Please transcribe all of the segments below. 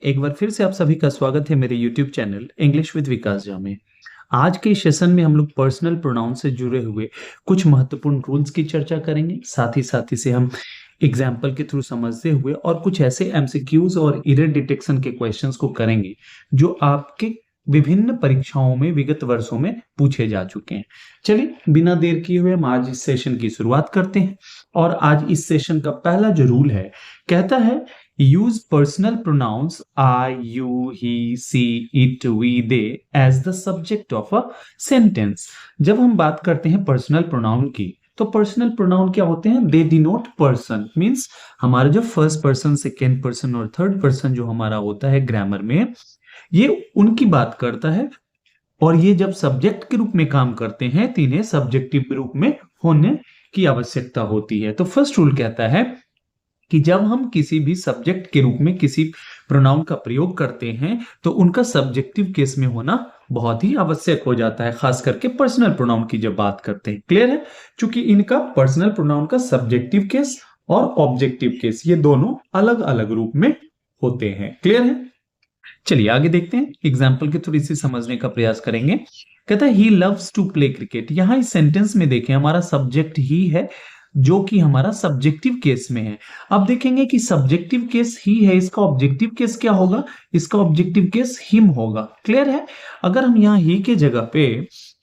एक बार फिर से आप सभी का स्वागत है मेरे यूट्यूब चैनल इंग्लिश विद विकास झा में। आज के सेशन में हम लोग पर्सनल प्रोनाउन से जुड़े हुए कुछ महत्वपूर्ण रूल्स की चर्चा करेंगे। साथ ही इसे हम एग्जाम्पल के थ्रू समझते हुए और कुछ ऐसे एमसीक्यूज और एरर डिटेक्शन के क्वेश्चंस को करेंगे जो आपके विभिन्न परीक्षाओं में विगत वर्षों में पूछे जा चुके हैं। चलिए बिना देर किए हुए हम आज इस सेशन की शुरुआत करते हैं। और आज इस सेशन का पहला जो रूल है कहता है use personal pronouns I, you, he, she, it, we, they as the subject of a sentence। जब हम बात करते हैं पर्सनल प्रोनाउन की तो पर्सनल प्रोनाउन क्या होते हैं? दे डिनोट पर्सन, मीन्स हमारा जो फर्स्ट पर्सन, सेकेंड पर्सन और थर्ड पर्सन जो हमारा होता है ग्रामर में, ये उनकी बात करता है। और ये जब सब्जेक्ट के रूप में काम करते हैं तो इन्हें सब्जेक्टिव रूप में होने की आवश्यकता होती है। तो फर्स्ट रूल कहता है कि जब हम किसी भी सब्जेक्ट के रूप में किसी प्रोनाउन का प्रयोग करते हैं तो उनका सब्जेक्टिव केस में होना बहुत ही आवश्यक हो जाता है, खास करके पर्सनल प्रोनाउन की जब बात करते हैं। क्लियर है? क्योंकि इनका पर्सनल प्रोनाउन का सब्जेक्टिव केस और ऑब्जेक्टिव केस ये दोनों अलग अलग रूप में होते हैं। क्लियर है? चलिए आगे देखते हैं, एग्जाम्पल के थ्रू इसे समझने का प्रयास करेंगे। कहता है he loves to play cricket. यहां इस सेंटेंस में देखें हमारा सब्जेक्ट ही है जो कि हमारा सब्जेक्टिव केस में है। अब देखेंगे कि सब्जेक्टिव केस ही है, इसका ऑब्जेक्टिव केस क्या होगा? इसका ऑब्जेक्टिव केस हिम होगा। क्लियर है? अगर हम यहाँ ही के जगह पे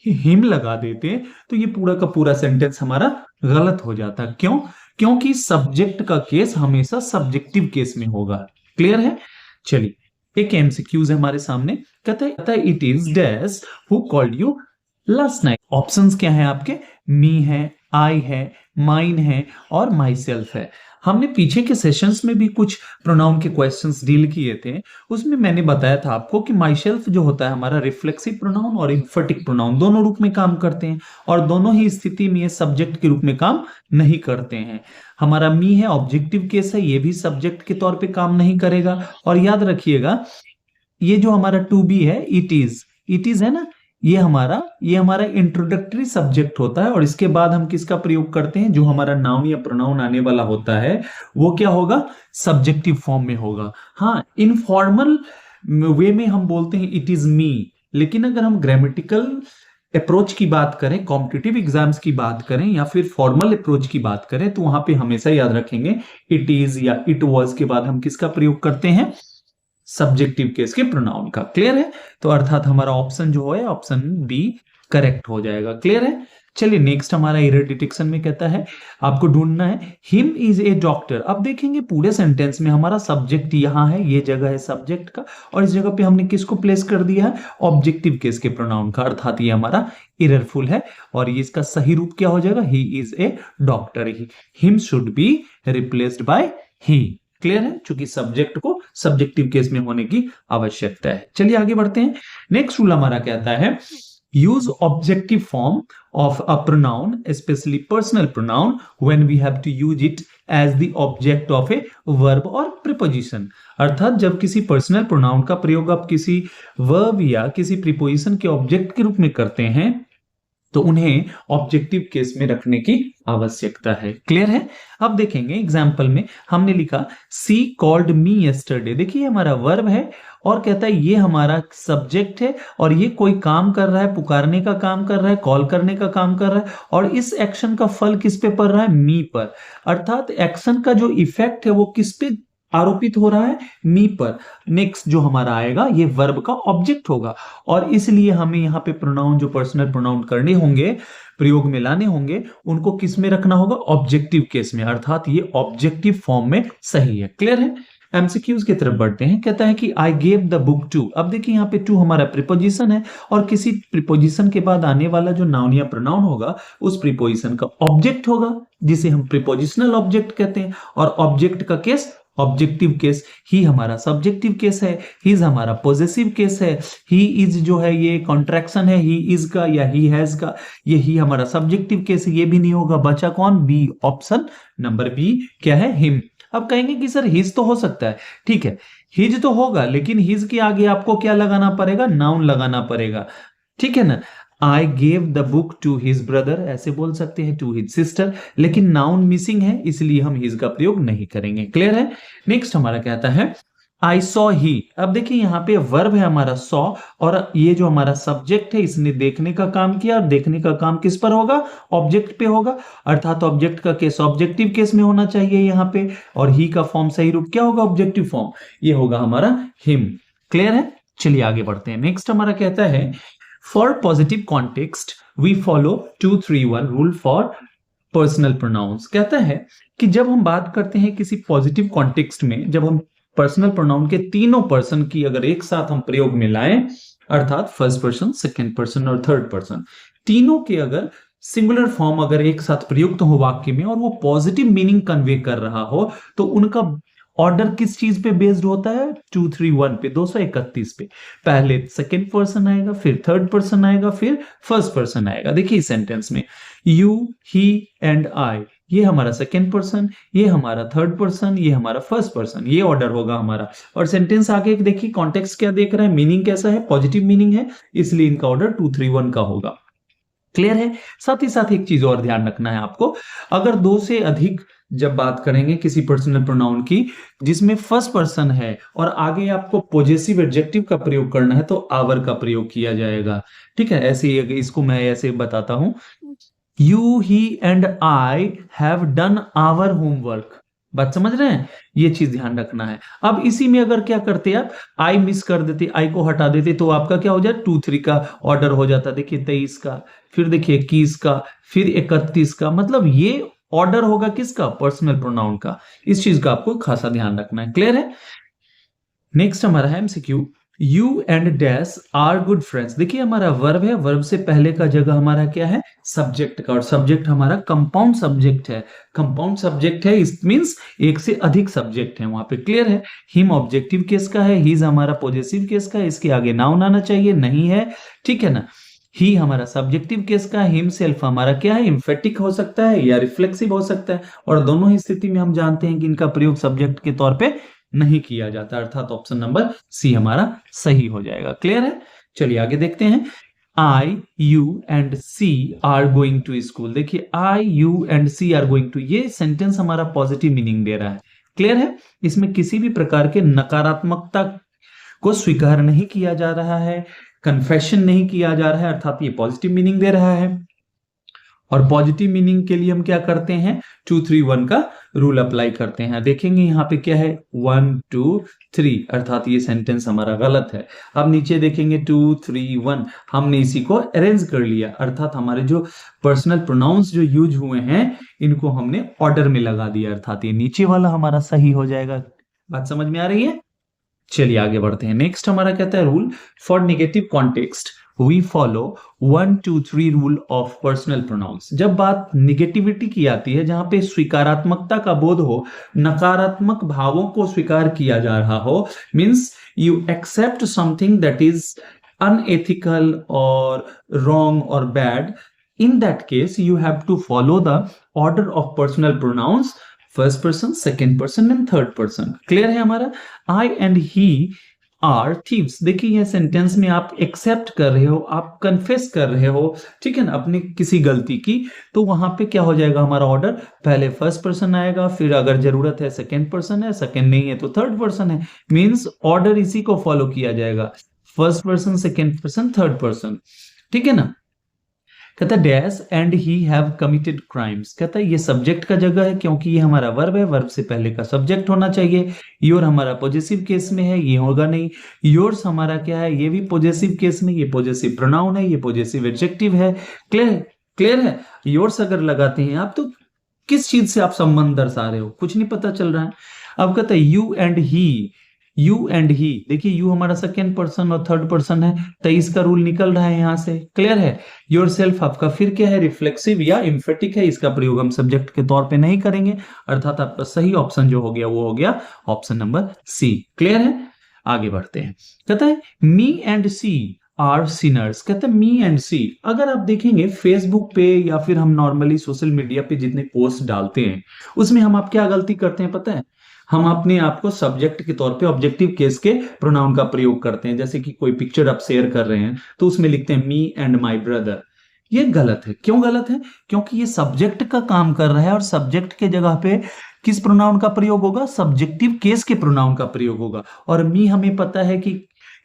हिम लगा देते तो ये पूरा का पूरा सेंटेंस हमारा गलत हो जाता। क्यों? क्योंकि सब्जेक्ट का केस हमेशा सब्जेक्टिव केस में होगा। क्लियर है? चलिए एक एमसीक्यूज है हमारे सामने। कहता है it is dash who called you last night. Options क्या है आपके? मी है, आई है, माइन है और माई सेल्फ है। हमने पीछे के सेशंस में भी कुछ प्रोनाउन के क्वेश्चंस डील किए थे, उसमें मैंने बताया था आपको कि माई सेल्फ जो होता है हमारा रिफ्लेक्सिव प्रोनाउन और इन्फेटिक प्रोनाउन दोनों रूप में काम करते हैं और दोनों ही स्थिति में ये सब्जेक्ट के रूप में काम नहीं करते हैं। हमारा मी है ऑब्जेक्टिव केस है, ये भी सब्जेक्ट के तौर पे काम नहीं करेगा। और याद रखिएगा ये जो हमारा टू बी है इट इज है ना, ये हमारा इंट्रोडक्टरी सब्जेक्ट होता है और इसके बाद हम किसका प्रयोग करते हैं? जो हमारा नाउन या प्रोनाउन आने वाला होता है वो क्या होगा? सब्जेक्टिव फॉर्म में होगा। हाँ, इनफॉर्मल वे में हम बोलते हैं इट इज मी, लेकिन अगर हम ग्रामेटिकल अप्रोच की बात करें, कॉम्पिटिटिव एग्जाम्स की बात करें या फिर फॉर्मल अप्रोच की बात करें तो वहां पे हमेशा याद रखेंगे इट इज या इट वॉज के बाद हम किसका प्रयोग करते हैं? सब्जेक्टिव केस के प्रोनाउन का। क्लियर है? तो अर्थात हमारा ऑप्शन जो है ऑप्शन बी करेक्ट हो जाएगा। क्लियर है? चलिए नेक्स्ट हमारा एरर डिटेक्शन में कहता है आपको ढूंढना है हिम इज ए डॉक्टर। अब देखेंगे पूरे सेंटेंस में हमारा सब्जेक्ट यहां है, ये जगह है सब्जेक्ट का और इस जगह पे हमने किसको प्लेस कर दिया है? ऑब्जेक्टिव केस के प्रोनाउन का। अर्थात ये हमारा एररफुल है और ये इसका सही रूप क्या हो जाएगा? He is a doctor. Him should be replaced by he. Clear है? क्योंकि सब्जेक्ट को सब्जेक्टिव केस में होने की आवश्यकता है। चलिए आगे बढ़ते हैं। नेक्स्ट रूल हमारा कहता है use objective form of a pronoun specially personal pronoun when we have to use it as the object of a verb और प्रीपोजिशन। अर्थात जब किसी पर्सनल प्रोनाउन का प्रयोग आप किसी वर्ब या किसी प्रीपोजिशन के ऑब्जेक्ट के रूप में करते हैं तो उन्हें ऑब्जेक्टिव केस में रखने की आवश्यकता है। क्लियर है? अब देखेंगे एग्जाम्पल में हमने लिखा सी कॉल्ड मी यस्टरडे। देखिए हमारा वर्ब है और कहता है ये हमारा सब्जेक्ट है और ये कोई काम कर रहा है, पुकारने का काम कर रहा है, कॉल करने का काम कर रहा है और इस एक्शन का फल किस पे पड़ रहा है? मी पर। अर्थात एक्शन का जो इफेक्ट है वो किस पे आरोपित हो रहा है? मी पर। नेक्स्ट जो हमारा आएगा ये वर्ब का ऑब्जेक्ट होगा और इसलिए हमें यहाँ पे प्रोनाउन जो पर्सनल प्रोनाउन करने होंगे, प्रयोग में लाने होंगे, उनको किस में रखना होगा? ऑब्जेक्टिव केस में। अर्थात ये ऑब्जेक्टिव फॉर्म में सही है। क्लियर है? एमसीक्यूज की तरफ बढ़ते हैं। कहता है कि I gave the book to. अब देखिए यहाँ पे टू हमारा प्रीपोजिशन है और किसी प्रीपोजिशन के बाद आने वाला जो नाउन या प्रोनाउन होगा उस प्रीपोजिशन का ऑब्जेक्ट होगा जिसे हम प्रीपोजिशनल ऑब्जेक्ट कहते हैं। और ऑब्जेक्ट का केस ऑब्जेक्टिव केस, ही हमारा सब्जेक्टिव केस है, हिज हमारा पॉजेसिव केस है, ही इज जो है ये कॉन्ट्रैक्शन है ही इज का या ही हैज का, ये ही हमारा सब्जेक्टिव केस है, ये भी नहीं होगा। बचा कौन? बी। ऑप्शन नंबर बी क्या है? हिम। अब कहेंगे कि सर हिज तो हो सकता है, ठीक है हिज तो होगा लेकिन हिज के आगे आपको क्या लगाना पड़ेगा? नाउन लगाना पड़ेगा। ठीक है ना? I gave the book to his brother ऐसे बोल सकते हैं, टू हिज सिस्टर, लेकिन नाउन मिसिंग है इसलिए हम हिज का प्रयोग नहीं करेंगे। क्लियर है? नेक्स्ट हमारा कहता है आई सॉ ही। अब देखिए यहाँ पे वर्ब है हमारा सॉ, और ये जो हमारा सब्जेक्ट है इसने देखने का काम किया, और देखने का काम किस पर होगा? ऑब्जेक्ट पे होगा, अर्थात ऑब्जेक्ट का केस ऑब्जेक्टिव केस में होना चाहिए यहाँ पे, और ही का फॉर्म सही रूप क्या होगा? ऑब्जेक्टिव फॉर्म, ये होगा हमारा हिम। क्लियर है? चलिए आगे बढ़ते हैं। नेक्स्ट हमारा कहता है for positive context we follow 2-3-1 rule for personal pronouns. कहता है कि जब हम बात करते हैं किसी पॉजिटिव कॉन्टेक्स्ट में, जब हम पर्सनल प्रोनाउन के तीनों पर्सन की अगर एक साथ हम प्रयोग में लाएं, अर्थात फर्स्ट पर्सन, सेकंड पर्सन और थर्ड पर्सन, तीनों के अगर सिंगुलर फॉर्म अगर एक साथ प्रयुक्त हो वाक्य में और वो पॉजिटिव मीनिंग कन्वे कर रहा हो, तो उनका ऑर्डर किस चीज पे बेस्ड होता है? 2-3-1 पे, 231 पे। पहले सेकंड पर्सन आएगा, फिर थर्ड पर्सन आएगा, फिर फर्स्ट पर्सन आएगा। देखिए सेंटेंस में यू, ही एंड आई, ये हमारा सेकेंड पर्सन, ये हमारा थर्ड पर्सन, ये हमारा फर्स्ट पर्सन, ये ऑर्डर होगा हमारा। और सेंटेंस आगे देखिए कॉन्टेक्स्ट क्या देख रहा है, मीनिंग कैसा है? पॉजिटिव मीनिंग है, इसलिए इनका ऑर्डर 2-3-1 का होगा। क्लियर है? साथ ही साथ एक चीज और ध्यान रखना है आपको, अगर दो से अधिक जब बात करेंगे किसी पर्सनल प्रोनाउन की जिसमें फर्स्ट पर्सन है और आगे आपको पॉजेसिव एडजेक्टिव का प्रयोग करना है, तो आवर का प्रयोग किया जाएगा। ठीक है? ऐसे ही इसको मैं ऐसे बताता हूं, you, he and I have done our homework. बात समझ रहे हैं? ये चीज ध्यान रखना है। अब इसी में अगर क्या करते आप, आई मिस कर देते, आई को हटा देते, तो आपका क्या हो जाए? 2-3 का ऑर्डर हो जाता। देखिए 23 का, फिर देखिए 21 का, फिर 31 का, मतलब ये ऑर्डर होगा किसका? पर्सनल प्रोनाउन का। इस चीज का आपको खासा ध्यान रखना है। क्लियर है? नेक्स्ट हमारा है MCQ, you and dash are good friends. देखिए हमारा वर्ब है, वर्ब से पहले का जगह हमारा क्या है? सब्जेक्ट का, और सब्जेक्ट हमारा कंपाउंड सब्जेक्ट है। कंपाउंड सब्जेक्ट है, इट मींस एक से अधिक सब्जेक्ट है वहां पे। क्लियर है? हिम ऑब्जेक्टिव केस का है, हीज हमारा पॉजेसिव केस का है, इसके आगे नाउन आना चाहिए, नहीं है। ठीक है ना? ही हमारा सब्जेक्टिव केस का, हिम सेल्फ हमारा क्या है? एम्फेटिक हो सकता है या रिफ्लेक्सिव हो सकता है, और दोनों ही स्थिति में हम जानते हैं कि इनका प्रयोग सब्जेक्ट के तौर पे नहीं किया जाता, अर्थात ऑप्शन नंबर सी हमारा सही हो जाएगा। क्लियर है? चलिए आगे देखते हैं। I, you and C are going to school. देखिए I, you and C are going to, ये सेंटेंस हमारा पॉजिटिव मीनिंग दे रहा है। क्लियर है? इसमें किसी भी प्रकार के नकारात्मकता को स्वीकार नहीं किया जा रहा है, कन्फेशन नहीं किया जा रहा है, अर्थात ये पॉजिटिव मीनिंग दे रहा है। और पॉजिटिव मीनिंग के लिए हम क्या करते हैं? 2-3-1 का रूल अप्लाई करते हैं। देखेंगे यहाँ पे क्या है? 1-2-3, अर्थात ये सेंटेंस हमारा गलत है। अब नीचे देखेंगे 2-3-1, हमने इसी को अरेंज कर लिया, अर्थात हमारे जो पर्सनल प्रोनाउंस जो यूज हुए हैं इनको हमने ऑर्डर में लगा दिया, अर्थात ये नीचे वाला हमारा सही हो जाएगा। बात समझ में आ रही है? चलिए आगे बढ़ते हैं। नेक्स्ट हमारा कहता है rule for negative context we follow 1-2-3 rule of personal pronouns. जब बात निगेटिविटी की आती है, जहां पे स्वीकारात्मकता का बोध हो, नकारात्मक भावों को स्वीकार किया जा रहा हो, means you accept something that is unethical और रॉन्ग और bad, in that case you have to follow the order of personal pronouns, first person, second person and third person. Clear है हमारा? I and he are thieves। देखिए ये sentence में आप accept कर रहे हो, आप कन्फेस कर रहे हो, ठीक है ना, अपनी किसी गलती की, तो वहां पे क्या हो जाएगा हमारा ऑर्डर? पहले फर्स्ट पर्सन आएगा, फिर अगर जरूरत है सेकेंड पर्सन है, सेकेंड नहीं है तो थर्ड पर्सन है, मीन्स ऑर्डर इसी को फॉलो किया जाएगा, first person, second person, third person. ठीक है ना? कहता है dash and he have committed crimes. कहता है ये सब्जेक्ट का जगह है, क्योंकि ये हमारा वर्ब है, वर्ब से पहले का सब्जेक्ट होना चाहिए। योर हमारा पॉजेसिव केस में है, ये होगा नहीं। योर्स हमारा क्या है? ये भी पॉजेसिव केस में, ये पॉजेसिव प्रोनाउन है, ये पॉजेसिव एडजेक्टिव है। क्लियर? क्लियर है? योर्स अगर लगाते हैं आप तो किस चीज से आप संबंध दर्शा रहे हो? कुछ नहीं पता चल रहा है। अब कहता है you and he, you and he, देखिए यू हमारा सेकेंड पर्सन और थर्ड पर्सन है, तो इसका रूल निकल रहा है यहां से। क्लियर है? योर सेल्फ आपका फिर क्या है? रिफ्लेक्सिव या इम्फेटिक है, इसका प्रयोग हम सब्जेक्ट के तौर पे नहीं करेंगे, अर्थात आपका सही ऑप्शन जो हो गया वो हो गया ऑप्शन नंबर सी। क्लियर है? आगे बढ़ते हैं। कहता है me and C are sinners. कहते हैं मी एंड सी, अगर आप देखेंगे फेसबुक पे या फिर हम नॉर्मली सोशल मीडिया पे जितने पोस्ट डालते हैं उसमें हम आप क्या गलती करते हैं पता है? हम अपने आप को सब्जेक्ट के तौर पे ऑब्जेक्टिव केस के प्रोनाउन का प्रयोग करते हैं। जैसे कि कोई पिक्चर आप शेयर कर रहे हैं तो उसमें लिखते हैं मी एंड माय ब्रदर। ये गलत है। क्यों गलत है? क्योंकि ये सब्जेक्ट का काम कर रहा है और सब्जेक्ट के जगह पे किस प्रोनाउन का प्रयोग होगा? सब्जेक्टिव केस के प्रोनाउन का प्रयोग होगा। और मी हमें पता है कि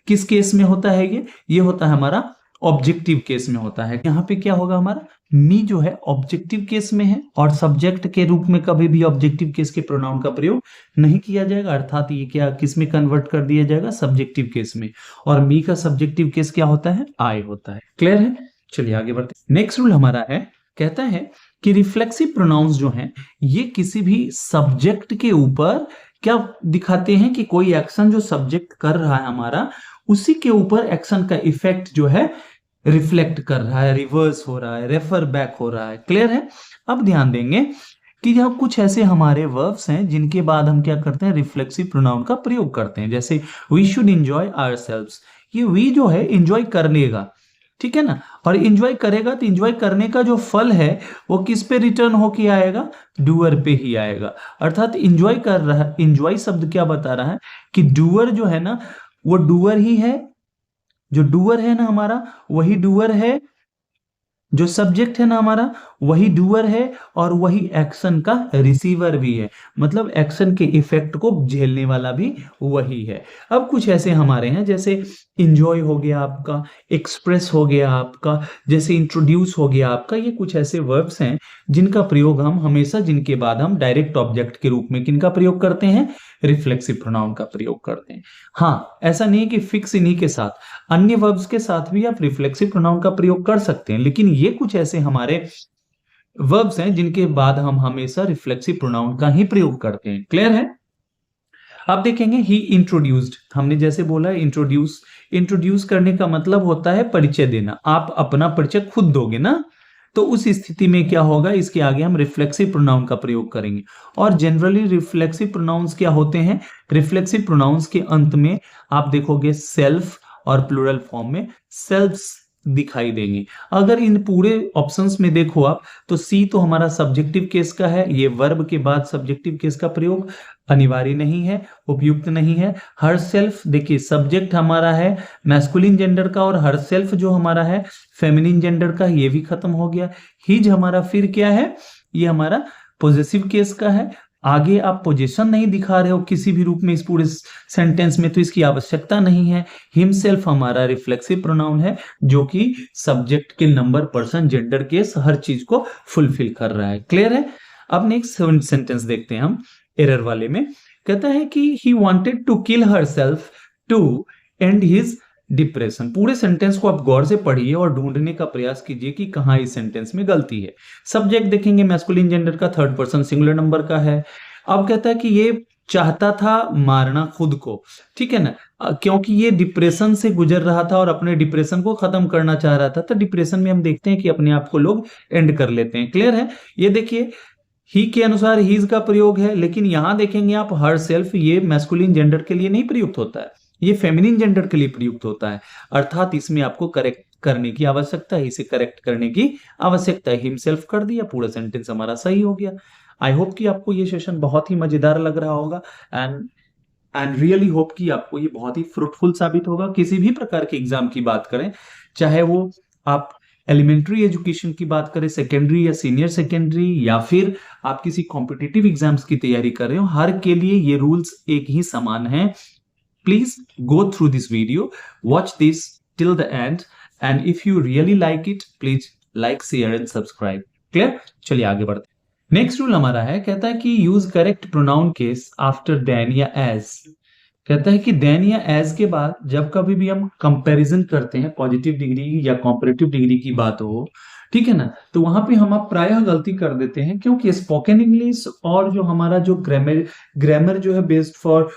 किस केस में होता है, ये होता है हमारा ऑब्जेक्टिव केस में होता है। यहाँ पे क्या होगा हमारा? मी जो है ऑब्जेक्टिव केस में है और सब्जेक्ट के रूप में कभी भी ऑब्जेक्टिव केस के प्रोनाउन का प्रयोग नहीं किया जाएगा, अर्थात ये क्या किस में कन्वर्ट कर दिया जाएगा? सब्जेक्टिव केस में। और मी का सब्जेक्टिव केस क्या होता है? आई होता है। क्लियर है? चलिए आगे बढ़ते हैं। नेक्स्ट रूल हमारा है, कहता है कि रिफ्लेक्सिव प्रोनाउंस जो हैं ये किसी भी सब्जेक्ट के ऊपर क्या दिखाते हैं कि कोई एक्शन जो सब्जेक्ट कर रहा है हमारा, उसी के ऊपर एक्शन का इफेक्ट जो है रिफ्लेक्ट कर रहा है, रिवर्स हो रहा है, रेफर बैक हो रहा है। क्लियर है? अब ध्यान देंगे कि जब कुछ ऐसे हमारे वर्ब्स हैं जिनके बाद हम क्या करते हैं? रिफ्लेक्सिव प्रोनाउन का प्रयोग करते हैं। जैसे वी शुड एंजॉय आवरसेल्व्स, ये वी जो है एंजॉय कर लेगा, ठीक है ना? और एंजॉय करेगा तो एंजॉय करने का जो फल है वो किस पे रिटर्न होके आएगा? डूअर पे ही आएगा। अर्थात एंजॉय कर रहा है, एंजॉय शब्द क्या बता रहा है कि डूअर जो है ना वो डूअर ही है, जो डूअर है ना हमारा वही डूअर है, जो सब्जेक्ट है ना हमारा वही डूअर है और वही एक्शन का रिसीवर भी है, मतलब एक्शन के इफेक्ट को झेलने वाला भी वही है। अब कुछ ऐसे हमारे हैं, जैसे इंजॉय हो गया आपका, एक्सप्रेस हो गया आपका, जैसे इंट्रोड्यूस हो गया आपका। ये कुछ ऐसे वर्ब्स हैं जिनका प्रयोग हम हमेशा, जिनके बाद हम डायरेक्ट ऑब्जेक्ट के रूप में किनका प्रयोग करते हैं? रिफ्लेक्सिव प्रोनाउन का प्रयोग करते हैं। हाँ, ऐसा नहीं कि फिक्स इन्हीं के साथ, अन्य वर्ब्स के साथ भी आप रिफ्लेक्सिव प्रोनाउन का प्रयोग कर सकते हैं, लेकिन ये कुछ ऐसे हमारे वर्ब्स हैं जिनके बाद हम हमेशा रिफ्लेक्सिव प्रोनाउन का ही प्रयोग करते हैं। क्लियर है? आप देखेंगे ही इंट्रोड्यूस्ड, हमने जैसे बोला इंट्रोड्यूस करने का मतलब होता है परिचय देना। आप अपना परिचय खुद दोगे ना, तो उस स्थिति में क्या होगा? इसके आगे हम रिफ्लेक्सिव प्रोनाउन का प्रयोग करेंगे। और जनरली रिफ्लेक्सिव प्रोनाउंस क्या होते हैं? रिफ्लेक्सिव प्रोनाउंस के अंत में आप देखोगे सेल्फ और प्लूरल फॉर्म में सेल्फ्स दिखाई देंगे। अगर इन पूरे ऑप्शंस में देखो आप, तो सी तो हमारा सब्जेक्टिव केस का है, ये वर्ब के बाद सब्जेक्टिव केस का प्रयोग अनिवार्य नहीं है, उपयुक्त नहीं है। हर सेल्फ, देखिए सब्जेक्ट हमारा है मैस्कुलिन जेंडर का और हर सेल्फ जो हमारा है फेमिनिन जेंडर का, ये भी खत्म हो गया। हिज हमारा फिर क्या है? ये हमारा पॉजेसिव केस का है। आगे आप पोजीशन नहीं दिखा रहे हो किसी भी रूप में इस पूरे सेंटेंस में, तो इसकी आवश्यकता नहीं है। हिमसेल्फ हमारा रिफ्लेक्सिव प्रोनाउन है जो कि सब्जेक्ट के नंबर, पर्सन, जेंडर, केस हर चीज को फुलफिल कर रहा है। क्लियर है? अब नेक्स्ट सेंटेंस देखते हैं हम एरर वाले में। कहता है कि he wanted to kill herself to end his depression. पूरे सेंटेंस को आप गौर से पढ़िए और ढूंढने का प्रयास कीजिए कि कहां इस सेंटेंस में गलती है। सब्जेक्ट देखेंगे मैस्कुलिन जेंडर का, थर्ड पर्सन सिंगुलर नंबर का है। अब कहता है कि ये चाहता था मारना खुद को, ठीक है ना, क्योंकि ये डिप्रेशन से गुजर रहा था और अपने डिप्रेशन को खत्म करना चाह रहा था। तो डिप्रेशन में हम देखते हैं कि अपने आप को लोग एंड कर लेते हैं। क्लियर है? ये देखिए ही के अनुसार हीज का प्रयोग है, लेकिन यहां देखेंगे आप हर सेल्फ, ये मैस्कुलिन जेंडर के लिए नहीं प्रयुक्त होता है, ये फेमिनिन जेंडर के लिए प्रयुक्त होता है। अर्थात इसमें आपको करेक्ट करने की आवश्यकता है, इसे करेक्ट करने की आवश्यकता है। हिमसेल्फ कर दिया, पूरा सेंटेंस हमारा सही हो गया। आई होप कि आपको ये सेशन बहुत ही मजेदार लग रहा होगा एंड रियली होप कि आपको ये बहुत ही फ्रूटफुल साबित होगा। किसी भी प्रकार के एग्जाम की बात करें, चाहे वो आप एलिमेंट्री एजुकेशन की बात करें, सेकेंडरी या सीनियर सेकेंडरी, या फिर आप किसी कॉम्पिटिटिव एग्जाम्स की तैयारी कर रहे हो, हर के लिए ये रूल्स एक ही समान है। Please go through this video, watch this till the end, and if you really like it, please like, share and subscribe. Clear? चलिए आगे बढ़ते हैं। नेक्स्ट रूल हमारा है, कहता है कि use correct pronoun case after than या एज। कहता है कि देन या एज के बाद जब कभी भी हम कंपैरिजन करते हैं, पॉजिटिव डिग्री या कॉम्परेटिव डिग्री की बात हो, ठीक है ना, तो वहां पे हम प्रायः गलती कर देते हैं, क्योंकि स्पोकन इंग्लिश और जो हमारा जो ग्रामर जो है बेस्ड फॉर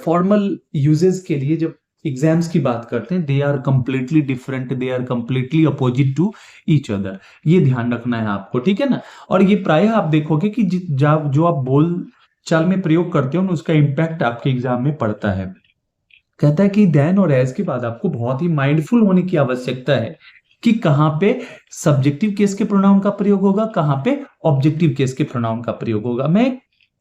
फॉर्मल यूजेस के लिए जब एग्जाम्स की बात करते हैं, they are completely different, they are completely opposite to each other. ये ध्यान रखना है आपको, ठीक है ना। और ये प्रायः आप देखोगे कि जो आप बोल चाल में प्रयोग करते हो, उसका इम्पैक्ट आपके एग्जाम में पड़ता है। कहता है कि देन और एज के बाद आपको बहुत ही माइंडफुल होने की आवश्यकता है कि कहां पे सब्जेक्टिव केस के प्रोनाउन का प्रयोग होगा, कहां पे ऑब्जेक्टिव केस के प्रोनाउन का प्रयोग होगा। मैं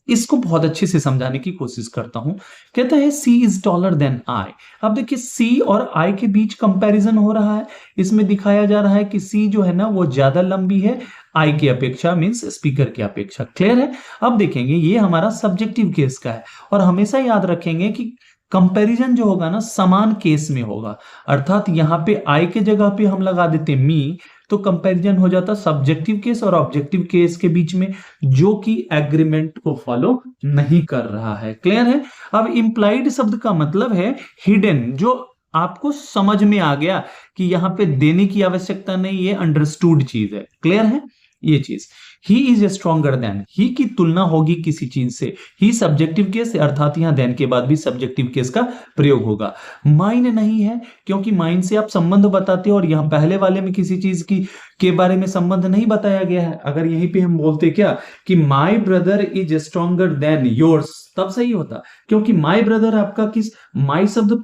इसको बहुत अच्छे से समझाने की कोशिश करता हूं। कहता है सी इज टॉलर देन आई। अब देखिए सी और आई के बीच कंपैरिजन हो रहा है। इसमें दिखाया जा रहा है कि सी जो है ना वो ज्यादा लंबी है आई की अपेक्षा, मींस स्पीकर की अपेक्षा। क्लियर है। अब देखेंगे ये हमारा सब्जेक्टिव केस का है और हमेशा याद रखेंगे कि कंपैरिजन जो होगा ना समान केस में होगा। अर्थात यहां पे आई के जगह पे हम लगा देते मी, तो कंपैरिजन हो जाता सब्जेक्टिव केस और ऑब्जेक्टिव केस के बीच में, जो कि एग्रीमेंट को फॉलो नहीं कर रहा है। क्लियर है। अब इंप्लाइड शब्द का मतलब है हिडन, जो आपको समझ में आ गया कि यहां पे देने की आवश्यकता नहीं है, अंडरस्टूड चीज है। क्लियर है ये चीज। ही इज स्ट्रॉन्गर देन, ही की तुलना होगी किसी चीज से। ही सब्जेक्टिव केस, अर्थात यहां देन के बाद भी सब्जेक्टिव केस का प्रयोग होगा। माइन नहीं है, क्योंकि माइन से आप संबंध बताते हो और यहां पहले वाले में किसी चीज की के बारे में संबंध नहीं बताया गया है। अगर यहीं पे हम बोलते क्या कि my brother is stronger than yours, तब सही होता, क्योंकि माई ब्रदर आपका किस, माई शब्द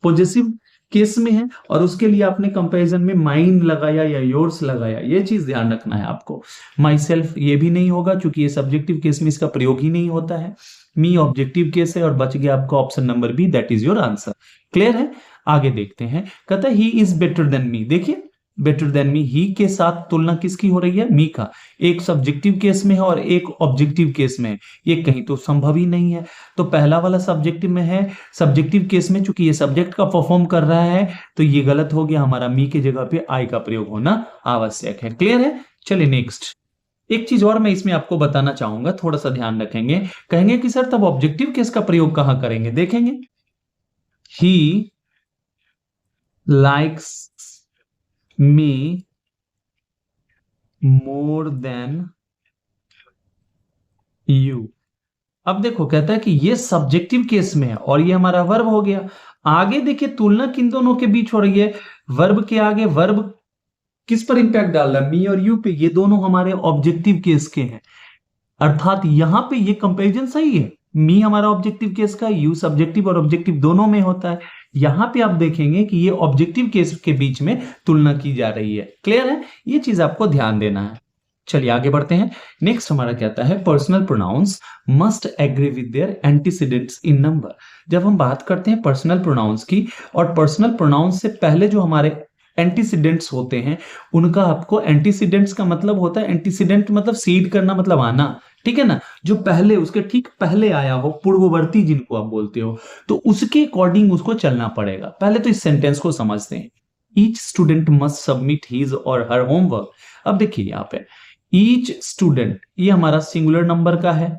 पॉजिटिव केस में है और उसके लिए आपने कंपैरिजन में माइन लगाया या योर्स लगाया। ये चीज ध्यान रखना है आपको। माई सेल्फ ये भी नहीं होगा, क्योंकि ये सब्जेक्टिव केस में इसका प्रयोग ही नहीं होता है। मी ऑब्जेक्टिव केस है और बच गया आपका option number B, that is your answer. Clear है। आगे देखते हैं। कहता है he is better than me. देखिए बेटर देन मी, ही के साथ तुलना किसकी हो रही है, मी का। एक सब्जेक्टिव केस में है और एक ऑब्जेक्टिव केस में है, ये कहीं तो संभव ही नहीं है। तो पहला वाला सब्जेक्टिव में है, सब्जेक्टिव केस में चूंकि ये सब्जेक्ट का परफॉर्म कर रहा है तो ये गलत हो गया, हमारा मी के जगह पे आई का प्रयोग होना आवश्यक है। क्लियर है। चलिए नेक्स्ट। एक चीज और मैं इसमें आपको बताना चाहूंगा, थोड़ा सा ध्यान रखेंगे। कहेंगे कि सर तब ऑब्जेक्टिव केस का प्रयोग कहां करेंगे, देखेंगे। He likes me more than you. अब देखो कहता है कि ये सब्जेक्टिव केस में है और ये हमारा वर्ब हो गया। आगे देखिए तुलना किन दोनों के बीच हो रही है, वर्ब के आगे वर्ब किस पर इंपैक्ट डाल रहा है, मी और यू पे। ये दोनों हमारे ऑब्जेक्टिव केस के हैं, अर्थात यहां पे ये कंपैरिजन सही है। मी हमारा ऑब्जेक्टिव केस का, यू सब्जेक्टिव और ऑब्जेक्टिव दोनों में होता है। यहां पे आप देखेंगे कि ये ऑब्जेक्टिव केस के बीच में तुलना की जा रही है। क्लियर है। ये चीज आपको ध्यान देना है। चलिए आगे बढ़ते हैं। नेक्स्ट हमारा कहता है personal pronouns must agree with their antecedents in number. जब हम बात करते हैं पर्सनल प्रोनाउंस की, और पर्सनल प्रोनाउंस से पहले जो हमारे एंटीसीडेंट्स होते हैं उनका, आपको एंटीसीडेंट्स का मतलब होता है, एंटीसीडेंट मतलब सीड करना, मतलब आना, ठीक है ना, जो पहले उसके ठीक पहले आया हो, पूर्ववर्ती जिनको आप बोलते हो, तो उसके अकॉर्डिंग उसको चलना पड़ेगा। पहले तो इस सेंटेंस को समझते हैं। Each student must submit his और हर होमवर्क। अब देखिए यहाँ पे ईच स्टूडेंट, ये हमारा सिंगुलर नंबर का है,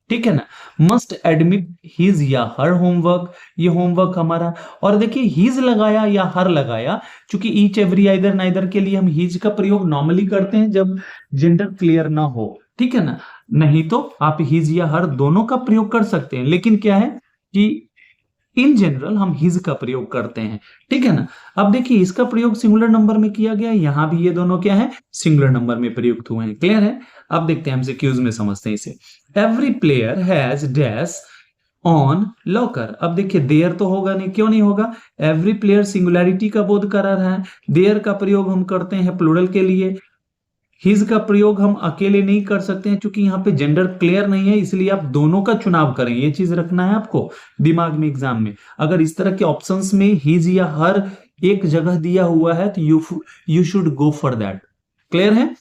ठीक है ना। मस्ट एडमिट हिज या हर होमवर्क, ये होमवर्क हमारा। और देखिए हिज लगाया या हर लगाया, क्योंकि ईच एवरी आइदर नाइदर के लिए हम हिज का प्रयोग नॉर्मली करते हैं जब जेंडर क्लियर ना हो, ठीक है ना। नहीं तो आप हिज या हर दोनों का प्रयोग कर सकते हैं, लेकिन क्या है कि इन जनरल हम हिज का प्रयोग करते हैं, ठीक है ना। अब देखिए इसका प्रयोग सिंगुलर नंबर में किया गया, यहां भी ये दोनों क्या है, सिंगुलर नंबर में प्रयुक्त हुए हैं। क्लियर है। अब देखते हैं एमसीक्यूज में समझते हैं इसे। Every player has dash on locker. अब देखिए देयर तो होगा नहीं, क्यों नहीं होगा, एवरी प्लेयर सिंगुलैरिटी का बोध करा रहा है। देयर का प्रयोग हम करते हैं प्लूरल के लिए। हिज का प्रयोग हम अकेले नहीं कर सकते हैं, क्योंकि यहाँ पे जेंडर क्लियर नहीं है, इसलिए आप दोनों का चुनाव करें। ये चीज रखना है आपको दिमाग में एग्जाम में। अगर इस तरह के ऑप्शंस में हिज या हर एक जगह दिया हुआ है तो you should go for that. Clear है।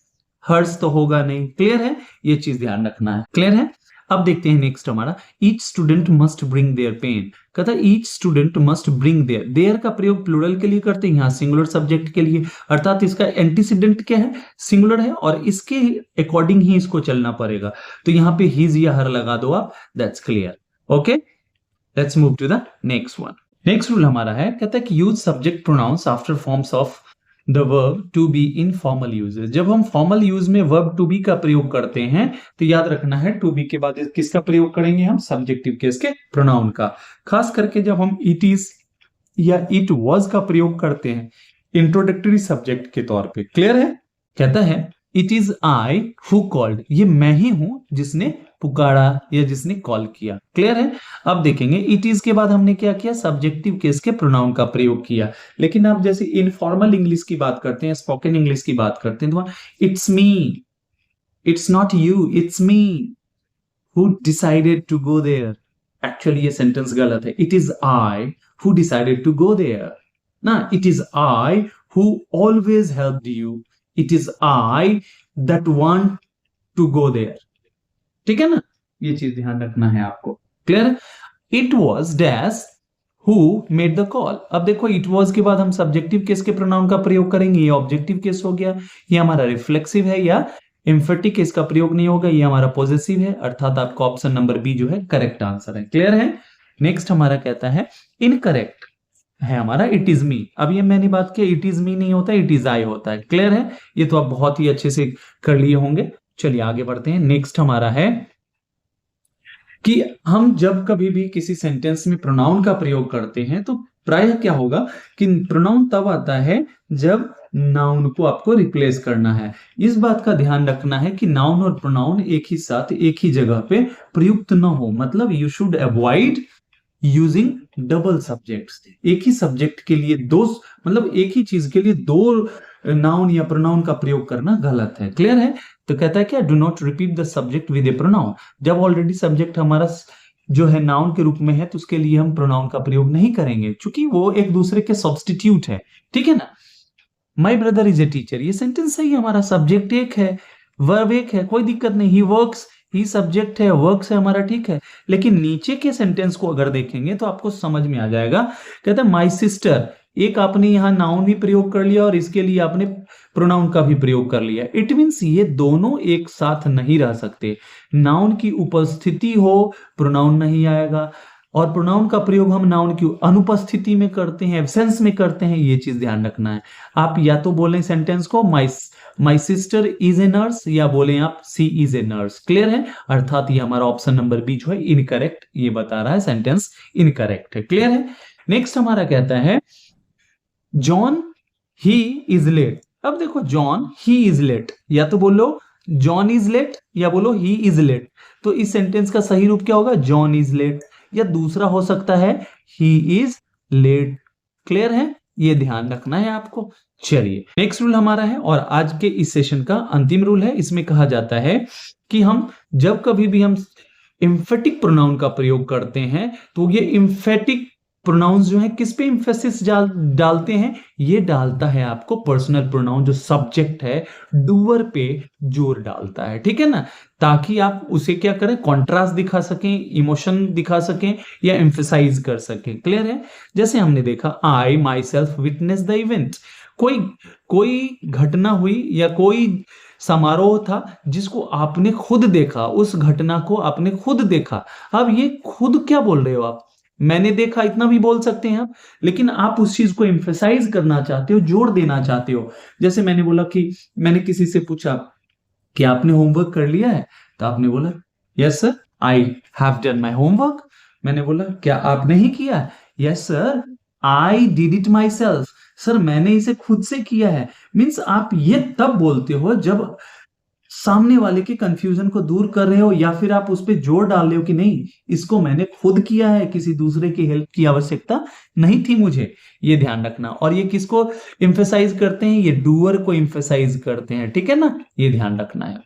हर्ष तो होगा नहीं। क्लियर है। ये चीज ध्यान रखना है। क्लियर है। अब देखते हैं नेक्स्ट हमारा, each student must bring their pen. कहता है each student must bring their, their का प्रयोग प्लूरल के लिए करते हैं, यहाँ सिंगुलर सब्जेक्ट के लिए, अर्थात इसका एंटीसीडेंट क्या है, सिंगुलर है और इसके अकॉर्डिंग ही इसको चलना पड़ेगा। तो यहाँ पे हिज या हर लगा दो आप, that's clear. Okay, let's move to the next one. Next rule हमारा है, कहता है कि use subject pronouns after forms of the verb to be in formal uses. जब हम फॉर्मल यूज में वर्ब टू बी का प्रयोग करते हैं तो याद रखना है टू बी के बाद किसका प्रयोग करेंगे हम, सब्जेक्टिव केस के प्रोनाउन का। खास करके जब हम इट इज या इट वाज का प्रयोग करते हैं इंट्रोडक्टरी सब्जेक्ट के तौर पे। क्लियर है। कहता है it is I who called, ये मैं ही हूं जिसने पुकारा या जिसने कॉल किया। क्लियर है। अब देखेंगे इट इज के बाद हमने क्या किया, सब्जेक्टिव केस के प्रोनाउन का प्रयोग किया। लेकिन आप जैसे इनफॉर्मल इंग्लिश की बात करते हैं, स्पोकन इंग्लिश की बात करते हैं, तो it's me, it's not you, it's me who decided to go there. Actually ये सेंटेंस गलत है. It is I who decided to go there. ना, it is I who always helped you. It is I that want to go there. ठीक है ना, ये चीज ध्यान रखना है आपको. Clear? It was dash who made the call. अब देखो it was के बाद हम सब्जेक्टिव केस के प्रोनाउन का प्रयोग करेंगे. ये ऑब्जेक्टिव केस हो गया, ये हमारा रिफ्लेक्सिव है या एम्फेटिक केस का प्रयोग नहीं होगा, ये हमारा पॉजेसिव है. अर्थात आपका ऑप्शन नंबर बी जो है करेक्ट आंसर है. क्लियर है? नेक्स्ट हमारा कहता है इनकरेक्ट है हमारा इट इज मी. अब ये मैंने बात की, इट इज मी नहीं होता, इट इज आई होता है. क्लियर है? ये तो आप बहुत ही अच्छे से कर लिए होंगे. चलिए आगे बढ़ते हैं. नेक्स्ट हमारा है कि हम जब कभी भी किसी सेंटेंस में प्रोनाउन का प्रयोग करते हैं तो प्रायः क्या होगा कि प्रोनाउन तब आता है जब नाउन को आपको रिप्लेस करना है. इस बात का ध्यान रखना है कि नाउन और प्रोनाउन एक ही साथ एक ही जगह पे प्रयुक्त न हो. मतलब you should avoid using double subjects. एक ही सब्जेक्ट के लिए दो, मतलब एक ही चीज के लिए दो नाउन या प्रोनाउन का प्रयोग करना गलत है. क्लियर है? तो कहता है क्या, do not repeat the subject with A pronoun. जब ऑलरेडी सब्जेक्ट हमारा जो है नाउन के रूप में है तो उसके लिए हम प्रोनाउन का प्रयोग नहीं करेंगे, क्योंकि वो एक दूसरे के सब्स्टिट्यूट है. ठीक है ना. My brother is a teacher, ये सेंटेंस सही है. हमारा सब्जेक्ट एक है, वर्ब एक है, कोई दिक्कत नहीं. ही वर्क्स, ही सब्जेक्ट है, वर्क्स है हमारा, ठीक है. लेकिन नीचे के सेंटेंस को अगर देखेंगे तो आपको समझ में आ जाएगा. कहता है माई सिस्टर, एक आपने यहां नाउन भी प्रयोग कर लिया और इसके लिए आपने प्रोनाउन का भी प्रयोग कर लिया. इट मीन्स ये दोनों एक साथ नहीं रह सकते. नाउन की उपस्थिति हो, प्रोनाउन नहीं आएगा, और प्रोनाउन का प्रयोग हम नाउन की अनुपस्थिति में करते हैं, एब्सेंस में करते हैं. ये चीज ध्यान रखना है. आप या तो बोलें सेंटेंस को my sister is a nurse, या बोलें आप सी इज ए नर्स. क्लियर है? अर्थात ये हमारा ऑप्शन नंबर बी जो है इनकरेक्ट, ये बता रहा है सेंटेंस इनकरेक्ट है. क्लियर है? नेक्स्ट हमारा कहता है जॉन ही इज लेट. अब देखो जॉन ही इज लेट, या तो बोलो जॉन इज लेट या बोलो ही इज लेट. तो इस सेंटेंस का सही रूप क्या होगा? जॉन इज लेट, या दूसरा हो सकता है ही इज लेट. क्लियर है? ये ध्यान रखना है आपको. चलिए नेक्स्ट रूल हमारा है और आज के इस सेशन का अंतिम रूल है. इसमें कहा जाता है कि हम जब कभी भी हम एम्फेटिक प्रोनाउन का प्रयोग करते हैं तो ये एम्फेटिक प्रोनाउंस जो है किस पे एम्फेसिस डालते हैं? ये डालता है आपको पर्सनल प्रोनाउन जो सब्जेक्ट है डूअर पे जोर डालता है. ठीक है ना, ताकि आप उसे क्या करें, कंट्रास्ट दिखा सकें, इमोशन दिखा सकें या एम्फेसाइज कर सकें. क्लियर है? जैसे हमने देखा I myself witness the event. कोई घटना हुई या कोई समारोह था जिसको आपने खुद देखा, उस घटना को आपने खुद देखा. अब ये खुद क्या बोल रहे हो आप? मैंने देखा इतना भी बोल सकते हैं आप, लेकिन आप उस चीज को एम्फेसाइज करना चाहते हो, जोर देना चाहते हो. जैसे मैंने बोला कि मैंने किसी से पूछा कि आपने होमवर्क कर लिया है, तो आपने बोला yes sir I have done my homework. मैंने बोला क्या आपने ही किया? Yes sir I did it my self. Sir मैंने इसे खुद से किया है. मीन्स आप ये तब बोलते हो जब सामने वाले के कंफ्यूजन को दूर कर रहे हो, या फिर आप उस पर जोर डाल रहे हो कि नहीं इसको मैंने खुद किया है, किसी दूसरे की हेल्प की आवश्यकता नहीं थी मुझे. ये ध्यान रखना. और ये किसको एम्फेसाइज करते हैं? ये डूअर को एम्फेसाइज करते हैं. ठीक है ना, ये ध्यान रखना है.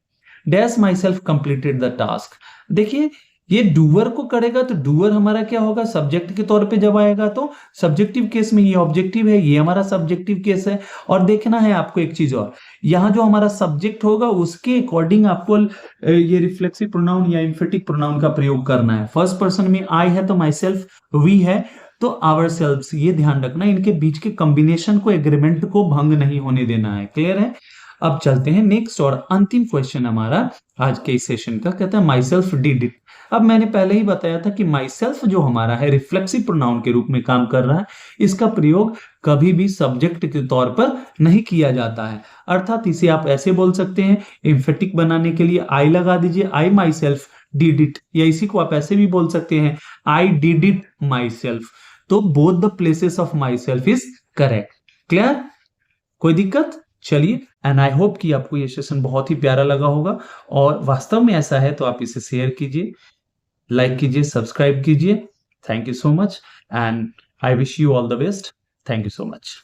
Dash my self completed the task. देखिए ये डूअर को करेगा तो डूअर हमारा क्या होगा? सब्जेक्ट के तौर पे जब आएगा तो सब्जेक्टिव केस में ये ऑब्जेक्टिव है, ये हमारा सब्जेक्टिव केस है. और देखना है आपको एक चीज और, यहाँ जो हमारा सब्जेक्ट होगा उसके अकॉर्डिंग आपको ये रिफ्लेक्सिव प्रोनाउन या एम्फेटिक प्रोनाउन का प्रयोग करना है. फर्स्ट पर्सन में आई है तो माई सेल्फ, वी है तो आवर सेल्व्स. ये ध्यान रखना, इनके बीच के कॉम्बिनेशन को, एग्रीमेंट को भंग नहीं होने देना है. क्लियर है? अब चलते हैं नेक्स्ट और अंतिम क्वेश्चन हमारा आज के इस सेशन का. कहता है माई सेल्फ डिड इट. अब मैंने पहले ही बताया था कि माई सेल्फ जो हमारा है रिफ्लेक्सिव प्रोनाउन के रूप में काम कर रहा है. इसका प्रयोग कभी भी सब्जेक्ट के तौर पर नहीं किया जाता है. अर्थात इसे आप ऐसे बोल सकते हैं, एम्फेटिक बनाने के लिए आई लगा दीजिए, I myself did it. या इसी को आप ऐसे भी बोल सकते हैं, I did it myself. तो both the places of myself is correct. Clear? कोई दिक्कत? चलिए, एंड आई होप कि आपको ये सेशन बहुत ही प्यारा लगा होगा, और वास्तव में ऐसा है तो आप इसे शेयर कीजिए, लाइक कीजिए, सब्सक्राइब कीजिए. Thank you so much and I wish you all the best. Thank you so much.